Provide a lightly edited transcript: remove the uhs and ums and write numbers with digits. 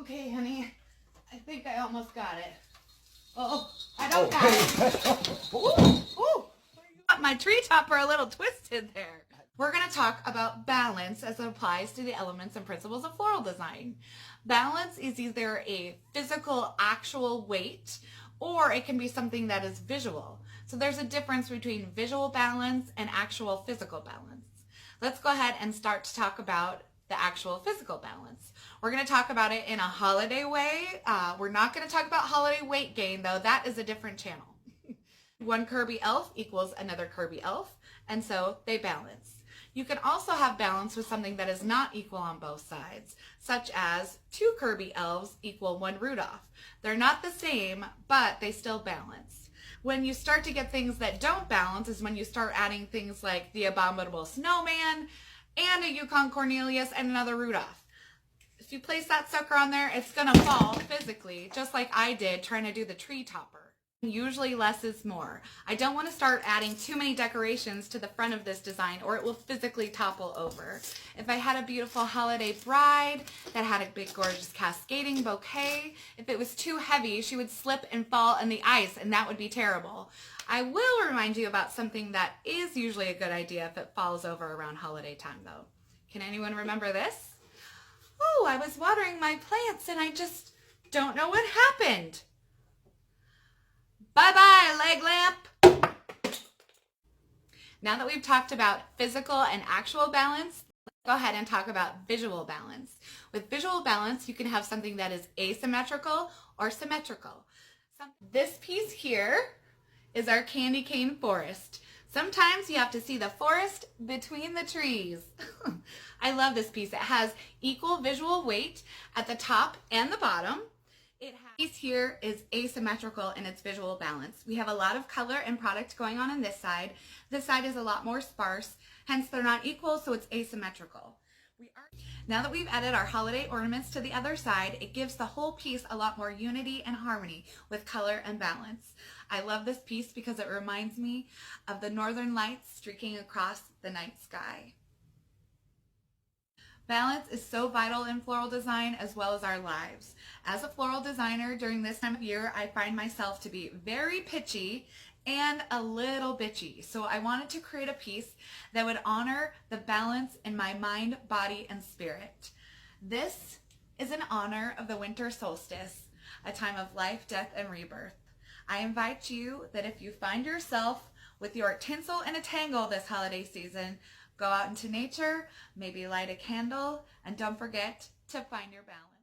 Okay, honey. I think I almost got it. Oh, I don't got it. Ooh. Got my tree topper a little twisted there. We're going to talk about balance as it applies to the elements and principles of floral design. Balance is either a physical, actual weight, or it can be something that is visual. So there's a difference between visual balance and actual physical balance. Let's go ahead and start to talk about the actual physical balance. We're going to talk about it in a holiday way. We're not going to talk about holiday weight gain, though. That is a different channel. One Kirby elf equals another Kirby elf, and so they balance. You can also have balance with something that is not equal on both sides, such as two Kirby elves equal one Rudolph. They're not the same, but they still balance. When you start to get things that don't balance is when you start adding things like the Abominable Snowman and a Yukon Cornelius and another Rudolph. If you place that sucker on there, it's going to fall physically, just like I did trying to do the tree topper. Usually less is more. I don't want to start adding too many decorations to the front of this design or it will physically topple over. If I had a beautiful holiday bride that had a big gorgeous cascading bouquet, if it was too heavy, she would slip and fall in the ice and that would be terrible. I will remind you about something that is usually a good idea if it falls over around holiday time though. Can anyone remember this? Oh, I was watering my plants and I just don't know what happened. Bye-bye, leg lamp. Now that we've talked about physical and actual balance, let's go ahead and talk about visual balance. With visual balance, you can have something that is asymmetrical or symmetrical. This piece here is our candy cane forest. Sometimes you have to see the forest between the trees. I love this piece. It has equal visual weight at the top and the bottom. This here is asymmetrical in its visual balance. We have a lot of color and product going on this side. This side is a lot more sparse, hence they're not equal, so it's asymmetrical. Now that we've added our holiday ornaments to the other side, it gives the whole piece a lot more unity and harmony with color and balance. I love this piece because it reminds me of the northern lights streaking across the night sky. Balance is so vital in floral design as well as our lives. As a floral designer during this time of year, I find myself to be very pitchy and a little bitchy. So I wanted to create a piece that would honor the balance in my mind, body, and spirit. This is in honor of the winter solstice, a time of life, death, and rebirth. I invite you that if you find yourself with your tinsel in a tangle this holiday season, go out into nature, maybe light a candle, and don't forget to find your balance.